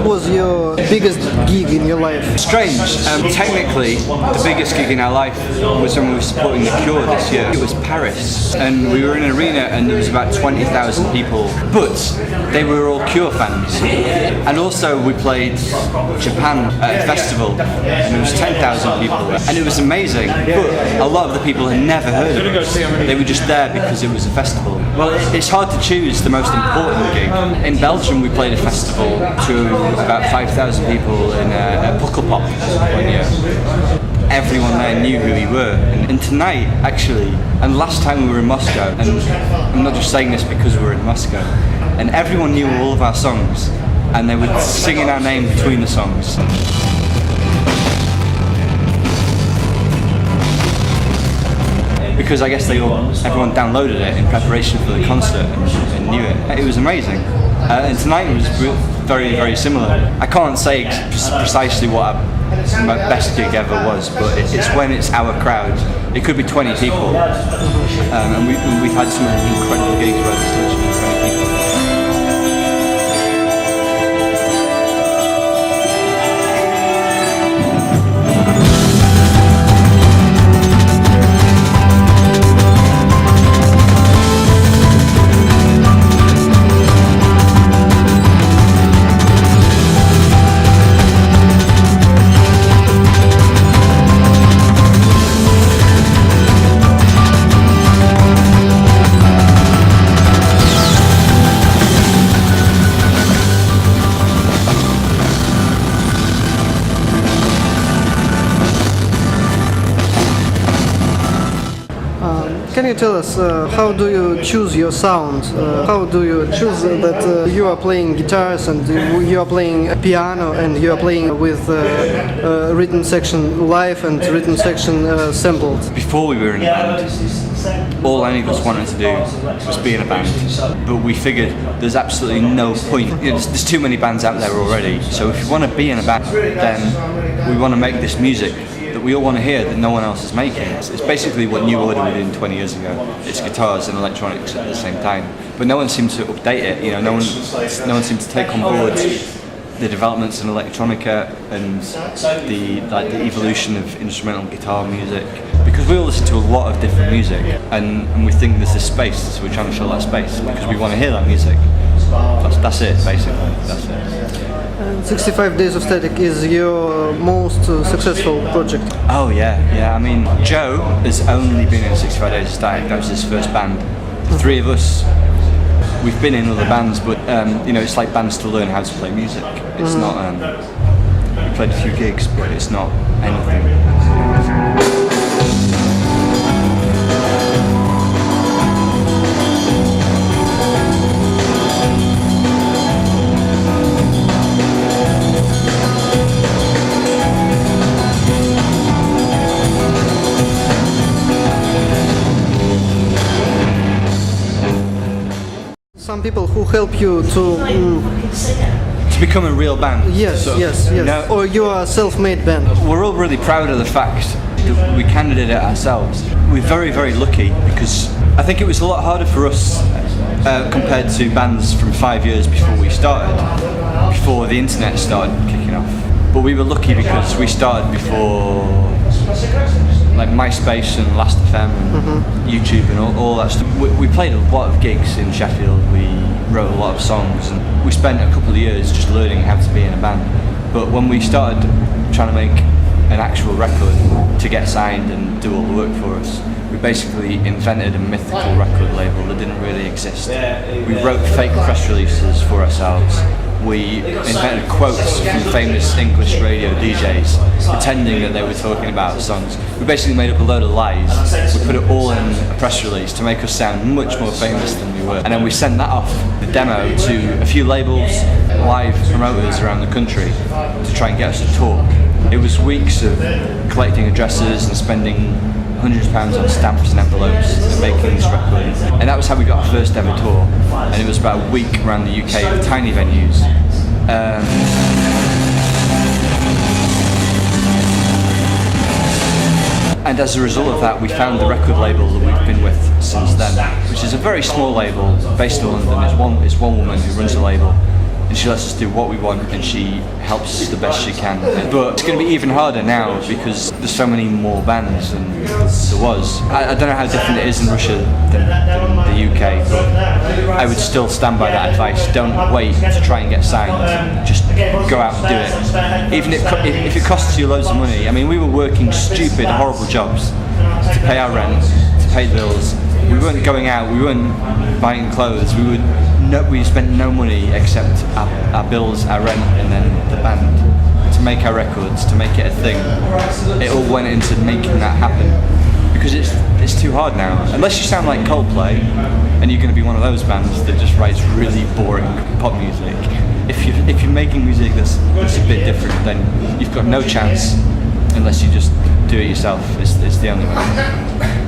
was your biggest gig in your life? Strange. Technically, the biggest gig in our life was when we were supporting The Cure this year. It was Paris, and we were in an arena and there was about 20,000 people, but they were all Cure fans. And also we played Japan at a festival and there was 10,000 people there. And it was amazing, but a lot of the people had never heard of us. They were just there because it was a festival. Well, it's hard to choose the most important gig. In Belgium we played a festival to about 5,000 people in a Pukkelpop one year. Everyone there knew who we were. And tonight, actually, and last time we were in Moscow, and I'm not just saying this because we were in Moscow, and everyone knew all of our songs, and they were singing our name between the songs. Because I guess everyone downloaded it in preparation for the concert and knew it. It was amazing. And tonight was very, very similar. I can't say precisely what my best gig ever was, but it's when it's our crowd. It could be 20 people, and we've had some incredible gigs where there's literally 20 people. Can you tell us how do you choose your sound? How do you choose that you are playing guitars and you are playing piano and you are playing with rhythm section live and rhythm section sampled? Before we were in a band, all any of us wanted to do was be in a band, but we figured there's absolutely no point. There's too many bands out there already, so if you want to be in a band, then we want to make this music that we all want to hear that no one else is making. It's basically what New Order were doing 20 years ago. It's guitars and electronics at the same time, but no one seemed to update it. No one seemed to take on board the developments in electronica and the evolution of instrumental guitar music, because we all listen to a lot of different music and we think there's this space, so we're trying to fill that space because we want to hear that music. That's it, basically. That's it. 65 Days of Static is your most successful project. Oh yeah. I mean, Joe has only been in 65 Days of Static. That was his first band. The three of us, we've been in other bands, but it's like bands to learn how to play music. It's not. We played a few gigs, but it's not anything. Some people who help you to become a real band. Yes. Or you are a self-made band. We're all really proud of the fact that we candidated it ourselves. We're very, very lucky because I think it was a lot harder for us compared to bands from 5 years before we started, before the internet started kicking off. But we were lucky because we started before like MySpace and Last.fm and YouTube and all that stuff. We played a lot of gigs in Sheffield, we wrote a lot of songs, and we spent a couple of years just learning how to be in a band. But when we started trying to make an actual record to get signed and do all the work for us, we basically invented a mythical record label that didn't really exist. We wrote fake press releases for ourselves. We invented quotes from famous English radio DJs, pretending that they were talking about songs. We basically made up a load of lies. We put it all in a press release to make us sound much more famous than we were. And then we sent that off, the demo, to a few labels, live promoters around the country to try and get us to tour. It was weeks of collecting addresses and spending hundreds of pounds on stamps and envelopes and making this record. And that was how we got our first ever tour. And it was about a week around the UK at tiny venues. And as a result of that, we found the record label that we've been with since then, which is a very small label based in London. It's one woman who runs the label. and she lets us do what we want, and she helps us the best she can. But it's going to be even harder now because there's so many more bands than there was. I don't know how different it is in Russia than the UK, but I would still stand by that advice. Don't wait to try and get signed. Just go out and do it. Even if it costs you loads of money. I mean, we were working stupid, horrible jobs to pay our rent, to pay the bills. We weren't going out, we weren't buying clothes, we spent no money except our bills, our rent, and then the band to make our records, to make it a thing. It all went into making that happen because it's too hard now. Unless you sound like Coldplay and you're going to be one of those bands that just writes really boring pop music. If you're making music that's a bit different, then you've got no chance unless you just do it yourself. It's the only way.